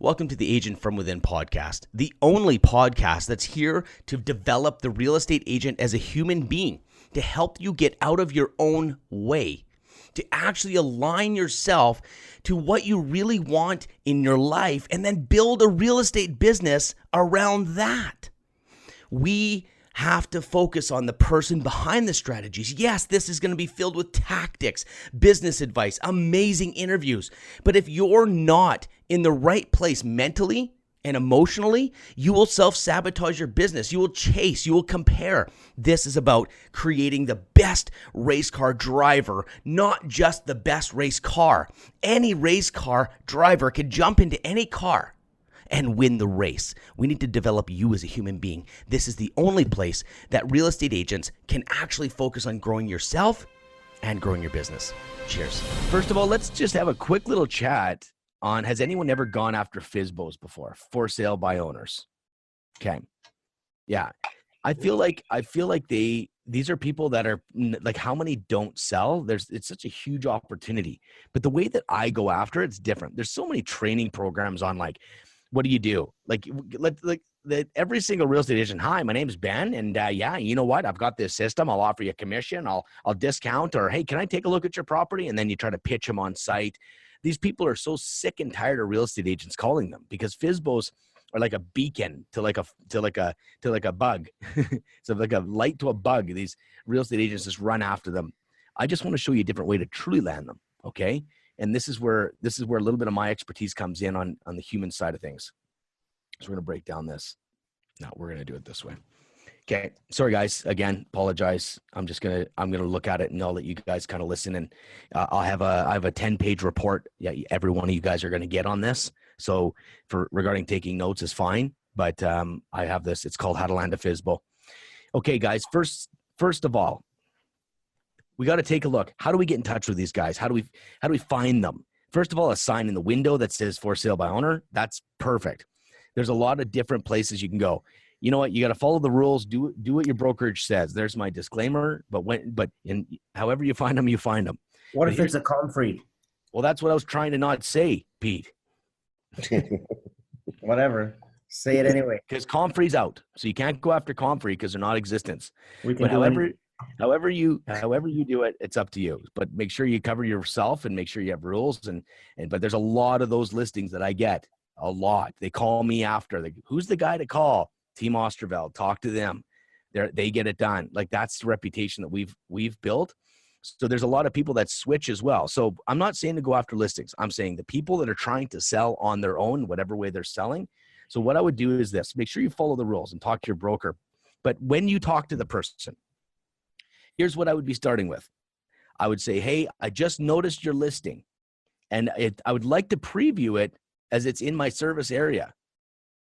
Welcome to the Agent from Within podcast, the only podcast that's here to develop the real estate agent as a human being, to help you get out of your own way, to actually align yourself to what you really want in your life and then build a real estate business around that. We have to focus on the person behind the strategies. Yes, this is going to be filled with tactics, business advice, amazing interviews. But if you're not in the right place mentally and emotionally, you will self-sabotage your business. You will chase, you will compare. This is about creating the best race car driver, not just the best race car. Any race car driver can jump into any car and win the race. We need to develop you as a human being. This is the only place that real estate agents can actually focus on growing yourself and growing your business. Cheers. First of all, let's just have a quick little chat on, has anyone ever gone after FSBOs before? For sale by owners. Okay. Yeah. I feel like these are people that are like, how many don't sell? It's such a huge opportunity, but the way that I go after it's different. There's so many training programs on, like, what do you do? Like every single real estate agent. Hi, my name is Ben. And yeah, you know what? I've got this system. I'll offer you a commission. I'll discount, or, hey, can I take a look at your property? And then you try to pitch them on site. These people are so sick and tired of real estate agents calling them, because FSBOs are like a beacon to like a bug. So like a light to a bug. These real estate agents just run after them. I just want to show you a different way to truly land them. Okay. And this is where a little bit of my expertise comes in on the human side of things. So we're going to break down this. No, we're going to do it this way. Okay. Sorry, guys. Again, apologize. I'm going to look at it and I'll let you guys kind of listen. And I have a 10-page report. Yeah, every one of you guys are going to get on this. So regarding taking notes is fine. But I have this. It's called How to Land a FSBO. Okay, guys. First of all, we got to take a look. How do we get in touch with these guys? How do we find them? First of all, a sign in the window that says for sale by owner. That's perfect. There's a lot of different places you can go. You know what? You got to follow the rules. Do what your brokerage says. There's my disclaimer. But however you find them, you find them. What if it's a Comfrey? Well, that's what I was trying to not say, Pete. Whatever. Say it anyway. Because Comfrey's out, so you can't go after Comfrey because they're not existence. But however you do it, it's up to you. But make sure you cover yourself and make sure you have rules. But there's a lot of those listings that I get. A lot. They call me after. Who's the guy to call? Team Osterveld. Talk to them. They get it done. Like, that's the reputation that we've built. So there's a lot of people that switch as well. So I'm not saying to go after listings. I'm saying the people that are trying to sell on their own, whatever way they're selling. So what I would do is this: make sure you follow the rules and talk to your broker. But when you talk to the person, here's what I would be starting with. I would say, hey, I just noticed your listing, and I would like to preview it as it's in my service area.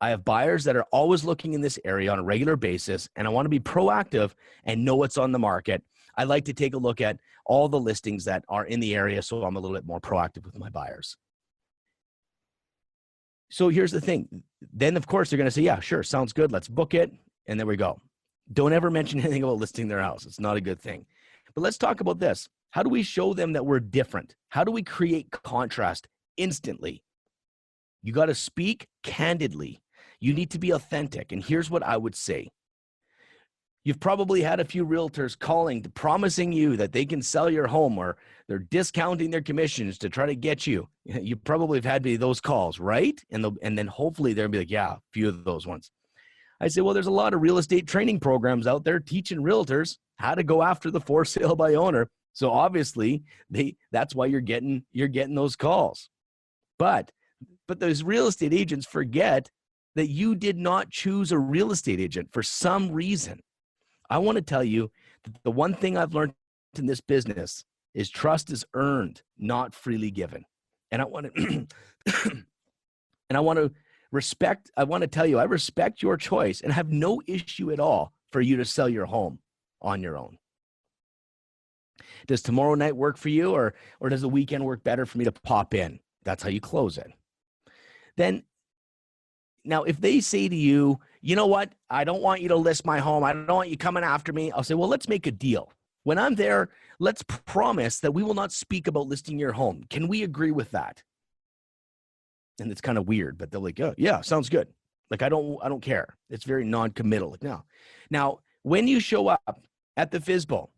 I have buyers that are always looking in this area on a regular basis, and I want to be proactive and know what's on the market. I like to take a look at all the listings that are in the area, so I'm a little bit more proactive with my buyers. So here's the thing. Then, of course, they're going to say, yeah, sure, sounds good. Let's book it. And there we go. Don't ever mention anything about listing their house. It's not a good thing. But let's talk about this. How do we show them that we're different? How do we create contrast instantly? You got to speak candidly. You need to be authentic. And here's what I would say. You've probably had a few realtors calling, promising you that they can sell your home, or they're discounting their commissions to try to get you. You probably have had those calls, right? And then hopefully they'll be like, yeah, a few of those ones. I say, well, there's a lot of real estate training programs out there teaching realtors how to go after the for sale by owner. So obviously that's why you're getting those calls. But those real estate agents forget that you did not choose a real estate agent for some reason. I want to tell you that the one thing I've learned in this business is trust is earned, not freely given. And I want to tell you, I respect your choice and have no issue at all for you to sell your home on your own. Does tomorrow night work for you, or does the weekend work better for me to pop in? That's how you close it. Then, now, if they say to you, you know what, I don't want you to list my home. I don't want you coming after me. I'll say, well, let's make a deal. When I'm there, let's promise that we will not speak about listing your home. Can we agree with that? And it's kind of weird, but they're like, oh, yeah, sounds good. Like, I don't care. It's very non-committal. Like, no. Now, when you show up at the FSBO,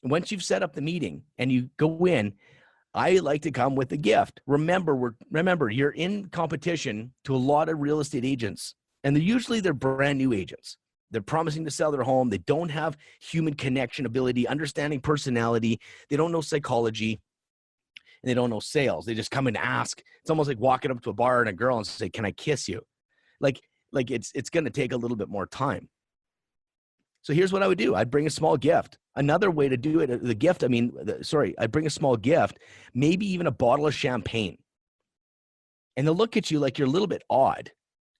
once you've set up the meeting and you go in, I like to come with a gift. Remember, you're in competition to a lot of real estate agents, and they're brand new agents. They're promising to sell their home. They don't have human connection ability, understanding personality. They don't know psychology, and they don't know sales. They just come and ask. It's almost like walking up to a bar and a girl and say, "Can I kiss you?" Like it's going to take a little bit more time. So here's what I would do. I'd bring a small gift. Another way to do it, I'd bring a small gift, maybe even a bottle of champagne. And they'll look at you like you're a little bit odd.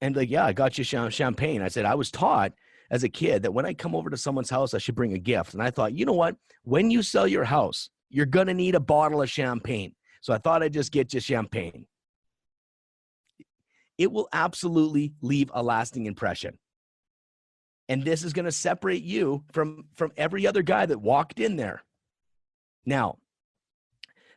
And like, yeah, I got you champagne. I said, I was taught as a kid that when I come over to someone's house, I should bring a gift. And I thought, you know what? When you sell your house, you're going to need a bottle of champagne. So I thought I'd just get you champagne. It will absolutely leave a lasting impression. And this is going to separate you from every other guy that walked in there. Now,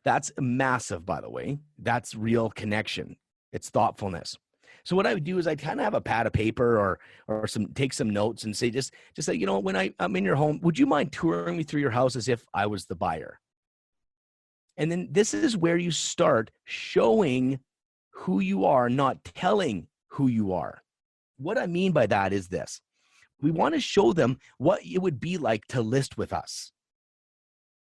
that's massive, by the way. That's real connection. It's thoughtfulness. So what I would do is I'd kind of have a pad of paper or take some notes and say, just say, you know, when I'm in your home, would you mind touring me through your house as if I was the buyer? And then this is where you start showing who you are, not telling who you are. What I mean by that is this. We want to show them what it would be like to list with us.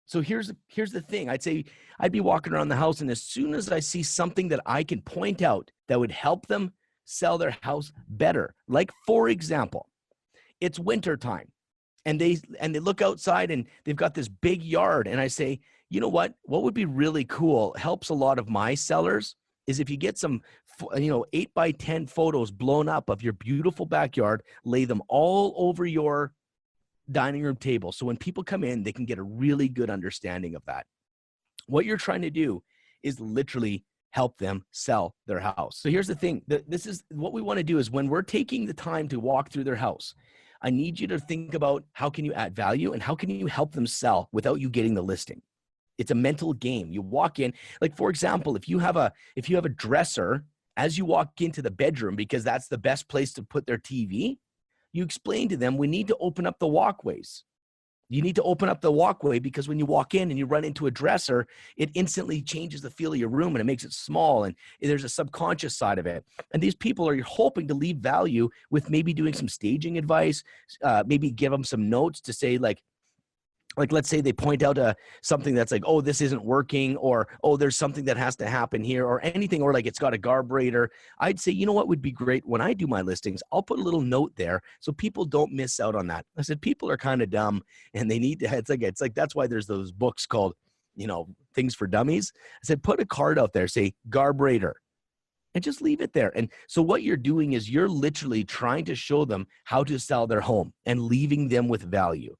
So here's the thing. I'd say I'd be walking around the house, and as soon as I see something that I can point out that would help them sell their house better, like for example, it's winter time, and they look outside and they've got this big yard, and I say, you know what would be really cool, helps a lot of my sellers, is if you get some 8x10 photos blown up of your beautiful backyard, lay them all over your dining room table. So when people come in, they can get a really good understanding of that. What you're trying to do is literally help them sell their house. So here's the thing. This is what we want to do is when we're taking the time to walk through their house, I need you to think about how can you add value and how can you help them sell without you getting the listing. It's a mental game. You walk in, like for example, if you have a dresser as you walk into the bedroom, because that's the best place to put their TV, you explain to them, we need to open up the walkways. You need to open up the walkway because when you walk in and you run into a dresser, it instantly changes the feel of your room and it makes it small. And there's a subconscious side of it. And these people are hoping to leave value with maybe doing some staging advice, maybe give them some notes to say like let's say they point out something that's like, oh, this isn't working, or, oh, there's something that has to happen here, or anything, or like it's got a carburetor. I'd say, you know what would be great when I do my listings, I'll put a little note there so people don't miss out on that. I said, people are kind of dumb and they need to, it's like, that's why there's those books called, Things for Dummies. I said, put a card out there, say carburetor, and just leave it there. And so what you're doing is you're literally trying to show them how to sell their home and leaving them with value.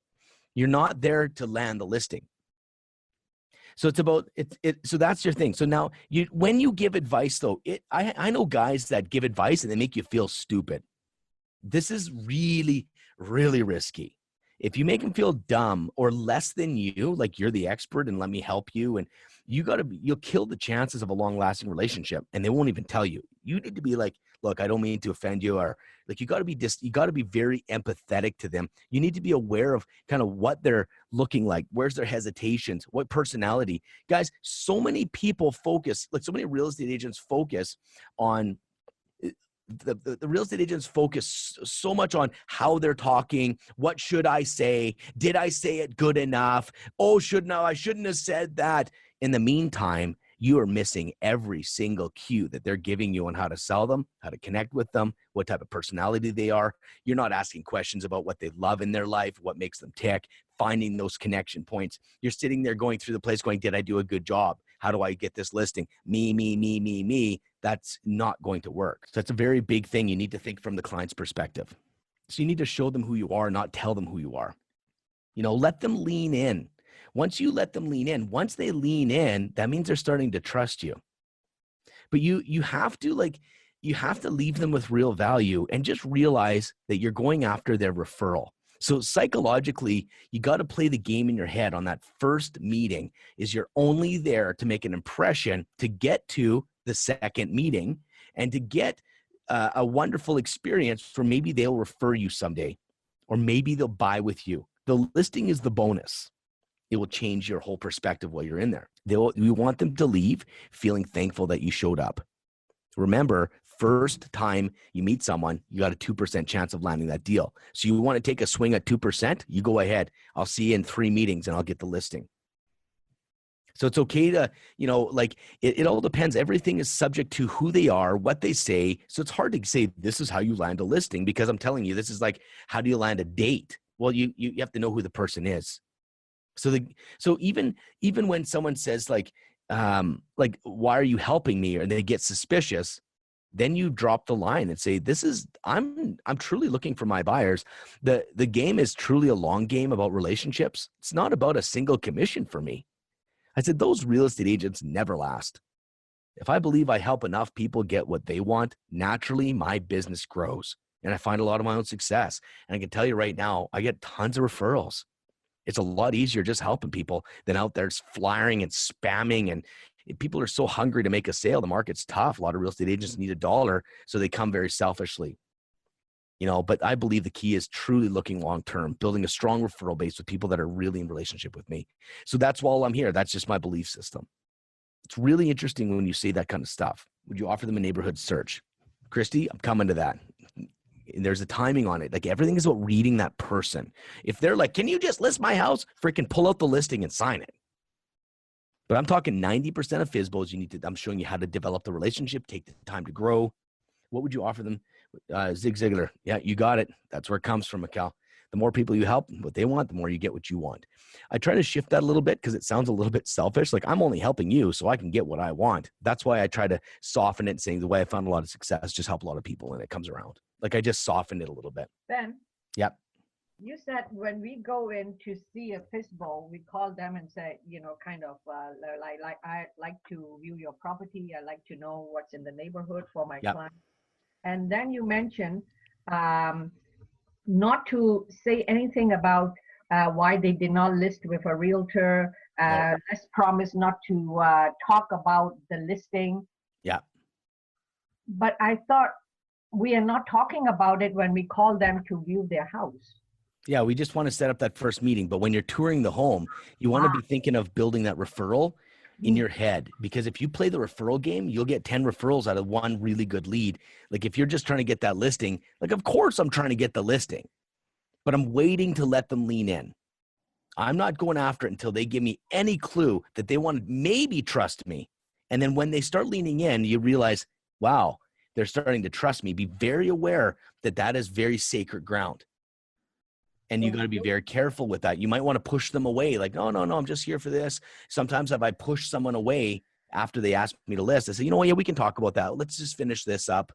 You're not there to land the listing. So it's about it. So that's your thing. So now when you give advice though, I know guys that give advice and they make you feel stupid. This is really, really risky. If you make them feel dumb or less than you, like you're the expert and let me help you, and you'll kill the chances of a long lasting relationship, and they won't even tell you. You need to be like, look, I don't mean to offend you, or like you got to be very empathetic to them. You need to be aware of kind of what they're looking like, where's their hesitations, what personality. Guys, so many people focus, like so many real estate agents focus on the real estate agents focus so much on how they're talking. What should I say? Did I say it good enough? Oh, I shouldn't have said that. In the meantime, you are missing every single cue that they're giving you on how to sell them, how to connect with them, what type of personality they are. You're not asking questions about what they love in their life, what makes them tick, finding those connection points. You're sitting there going through the place going, did I do a good job? How do I get this listing? Me. That's not going to work. So that's a very big thing. You need to think from the client's perspective. So you need to show them who you are, not tell them who you are. Let them lean in. Once you let them lean in, once they lean in, that means they're starting to trust you. But you have to leave them with real value and just realize that you're going after their referral. So psychologically, you got to play the game in your head on that first meeting is you're only there to make an impression to get to the second meeting. and to get a wonderful experience where maybe they'll refer you someday, or maybe they'll buy with you. The listing is the bonus. It will change your whole perspective while you're in there. We want them to leave feeling thankful that you showed up. Remember, first time you meet someone, you got a 2% chance of landing that deal. So you want to take a swing at 2%, you go ahead. I'll see you in 3 meetings and I'll get the listing. So it's okay to, like it all depends. Everything is subject to who they are, what they say. So it's hard to say this is how you land a listing, because I'm telling you, this is like, how do you land a date? Well, you have to know who the person is. So even when someone says like, why are you helping me? Or they get suspicious, then you drop the line and say, I'm truly looking for my buyers. The game is truly a long game about relationships. It's not about a single commission for me. I said, those real estate agents never last. If I believe I help enough people get what they want, naturally my business grows and I find a lot of my own success. And I can tell you right now, I get tons of referrals. It's a lot easier just helping people than out there flying and spamming. And people are so hungry to make a sale. The market's tough. A lot of real estate agents need $1, so they come very selfishly. But I believe the key is truly looking long-term, building a strong referral base with people that are really in relationship with me. So that's why I'm here. That's just my belief system. It's really interesting when you say that kind of stuff. Would you offer them a neighborhood search? Christy, I'm coming to that. And there's a timing on it. Like, everything is about reading that person. If they're like, can you just list my house? Freaking pull out the listing and sign it. But I'm talking 90% of FSBOs, I'm showing you how to develop the relationship, take the time to grow. What would you offer them? Zig Ziglar. Yeah, you got it. That's where it comes from, Mikkel. The more people you help, what they want, the more you get what you want. I try to shift that a little bit because it sounds a little bit selfish. Like, I'm only helping you so I can get what I want. That's why I try to soften it, saying the way I found a lot of success, just help a lot of people and it comes around. Like, I just softened it a little bit. Ben? Yep. You said when we go in to see a FSBO, we call them and say, like I like to view your property. I like to know what's in the neighborhood for my client. And then you mentioned not to say anything about why they did not list with a realtor. Let's promise not to talk about the listing. Yeah. But I thought we are not talking about it when we call them to view their house. Yeah, we just want to set up that first meeting. But when you're touring the home, you want to be thinking of building that referral in your head, because if you play the referral game, you'll get 10 referrals out of one really good lead. Like, if you're just trying to get that listing, like, of course I'm trying to get the listing, but I'm waiting to let them lean in. I'm not going after it until they give me any clue that they want to maybe trust me. And then when they start leaning in, you realize, wow, they're starting to trust me. Be very aware that that is very sacred ground. And you got to be very careful with that. You might want to push them away. Like, no, I'm just here for this. Sometimes if I push someone away after they ask me to list, I say, yeah, we can talk about that. Let's just finish this up.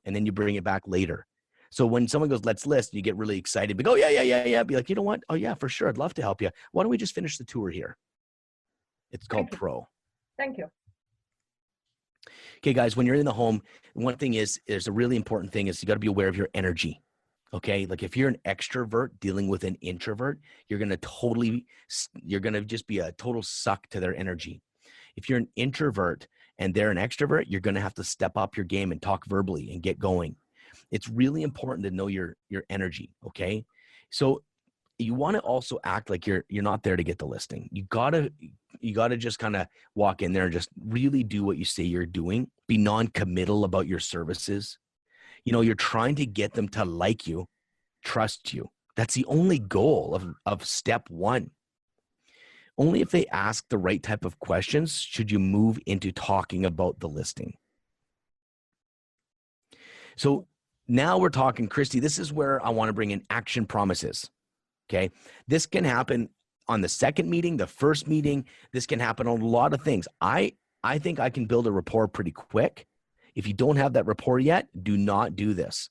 And then you bring it back later. So when someone goes, let's list, you get really excited. But go, yeah. Be like, you know what? Oh yeah, for sure. I'd love to help you. Why don't we just finish the tour here? It's called Pro. Thank you. Okay, guys, when you're in the home, one thing is, there's a really important thing is you got to be aware of your energy. Okay. Like, if you're an extrovert dealing with an introvert, you're going to just be a total suck to their energy. If you're an introvert and they're an extrovert, you're going to have to step up your game and talk verbally and get going. It's really important to know your energy. Okay. So you want to also act like you're not there to get the listing. You gotta just kind of walk in there and just really do what you say you're doing. Be non-committal about your services. You're trying to get them to like you, trust you. That's the only goal of step one. Only if they ask the right type of questions should you move into talking about the listing. So now we're talking, Christy, this is where I want to bring in action promises. Okay. This can happen on the second meeting, the first meeting. This can happen on a lot of things. I think I can build a rapport pretty quick. If you don't have that rapport yet, do not do this.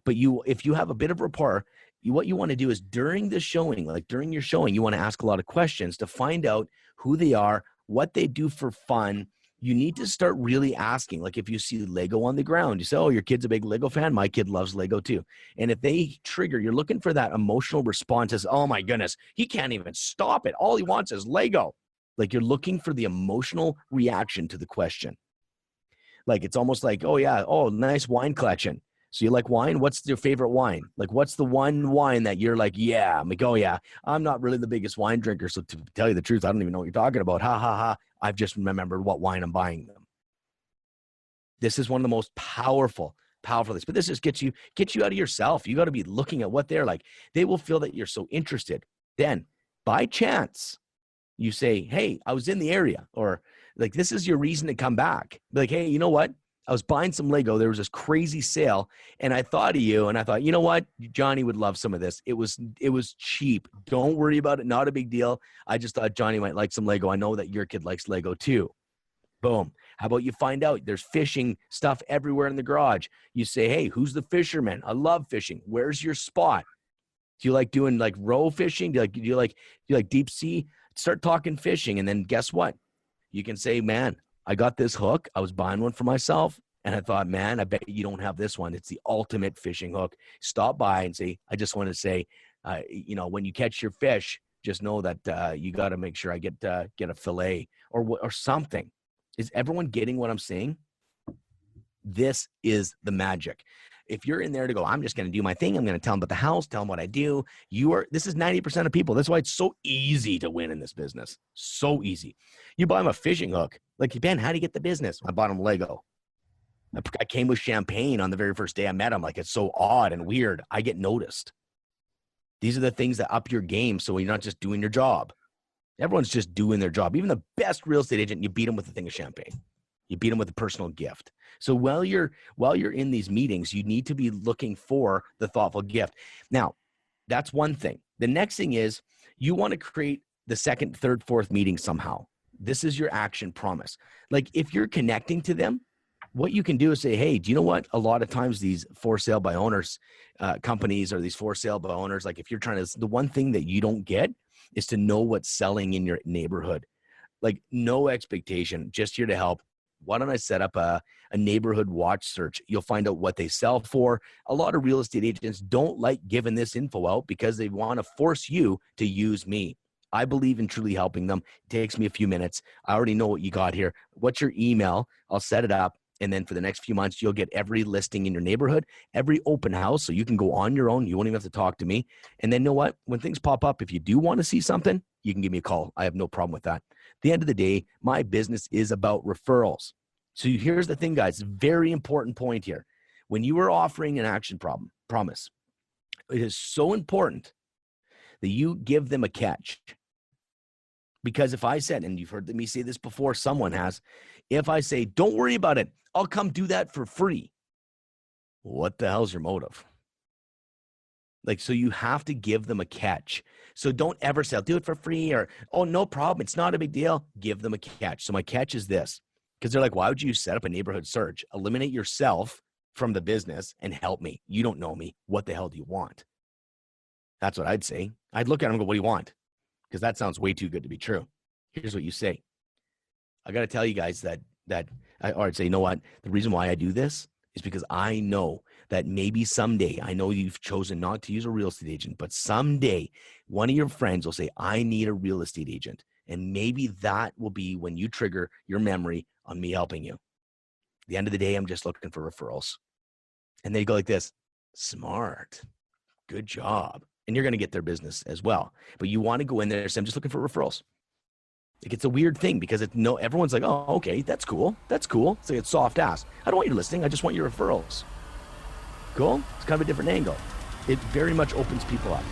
But if you have a bit of rapport, what you want to do is during the showing, like during your showing, you want to ask a lot of questions to find out who they are, what they do for fun. You need to start really asking. Like, if you see Lego on the ground, you say, oh, your kid's a big Lego fan. My kid loves Lego too. And if they trigger, you're looking for that emotional response as, oh my goodness, he can't even stop it. All he wants is Lego. Like, you're looking for the emotional reaction to the question. Like, it's almost like, oh yeah, oh, nice wine collection. So you like wine? What's your favorite wine? Like, what's the one wine that you're like, yeah? I'm like, oh yeah, I'm not really the biggest wine drinker. So to tell you the truth, I don't even know what you're talking about. Ha ha ha. I've just remembered what wine I'm buying them. This is one of the most powerful things. But this just gets you out of yourself. You got to be looking at what they're like. They will feel that you're so interested. Then by chance, you say, hey, I was in the area, or like, this is your reason to come back. Be like, hey, you know what? I was buying some Lego. There was this crazy sale, and I thought of you, and I thought, you know what? Johnny would love some of this. It was cheap. Don't worry about it. Not a big deal. I just thought Johnny might like some Lego. I know that your kid likes Lego too. Boom. How about you find out there's fishing stuff everywhere in the garage? You say, hey, who's the fisherman? I love fishing. Where's your spot? Do you like doing like row fishing? Do you like deep sea? Start talking fishing, and then guess what? You can say, man, I got this hook. I was buying one for myself, and I thought, man, I bet you don't have this one. It's the ultimate fishing hook. Stop by and say, I just want to say, when you catch your fish, just know that you got to make sure I get a fillet or something. Is everyone getting what I'm saying? This is the magic. If you're in there to go, I'm just going to do my thing. I'm going to tell them about the house, tell them what I do. This is 90% of people. That's why it's so easy to win in this business. So easy. You buy them a fishing hook. Like, Ben, how do you get the business? I bought them Lego. I came with champagne on the very first day I met them. Like, it's so odd and weird. I get noticed. These are the things that up your game, so you're not just doing your job. Everyone's just doing their job. Even the best real estate agent, you beat them with a thing of champagne. You beat them with a personal gift. So while you're in these meetings, you need to be looking for the thoughtful gift. Now, that's one thing. The next thing is you want to create the second, third, fourth meeting somehow. This is your action promise. Like, if you're connecting to them, what you can do is say, hey, do you know what? A lot of times these for sale by owners companies, or these for sale by owners, like, if you're trying to, the one thing that you don't get is to know what's selling in your neighborhood. Like, no expectation, just here to help. Why don't I set up a neighborhood watch search? You'll find out what they sell for. A lot of real estate agents don't like giving this info out because they want to force you to use me. I believe in truly helping them. It takes me a few minutes. I already know what you got here. What's your email? I'll set it up. And then for the next few months, you'll get every listing in your neighborhood, every open house. So you can go on your own. You won't even have to talk to me. And then, you know what? When things pop up, if you do want to see something, you can give me a call. I have no problem with that. At the end of the day, my business is about referrals. So here's the thing, guys. Very important point here. When you are offering an action promise, it is so important that you give them a catch. Because if I said, and you've heard me say this before, someone has, if I say, don't worry about it, I'll come do that for free. What the hell's your motive? Like, so you have to give them a catch. So don't ever say, I'll do it for free, or, oh, no problem, it's not a big deal. Give them a catch. So my catch is this, because they're like, why would you set up a neighborhood search? Eliminate yourself from the business and help me. You don't know me. What the hell do you want? That's what I'd say. I'd look at them and go, what do you want? Because that sounds way too good to be true. Here's what you say. I got to tell you guys or I'd say, you know what? The reason why I do this is because I know that maybe someday, I know you've chosen not to use a real estate agent, but someday one of your friends will say, I need a real estate agent. And maybe that will be when you trigger your memory on me helping you. At the end of the day, I'm just looking for referrals. And they go like this, smart, good job. And you're going to get their business as well. But you want to go in there and say, I'm just looking for referrals. Like, it's a weird thing because everyone's like, oh, okay, that's cool. That's cool. It's like, it's soft ass. I don't want your listing. I just want your referrals. Cool? It's kind of a different angle. It very much opens people up.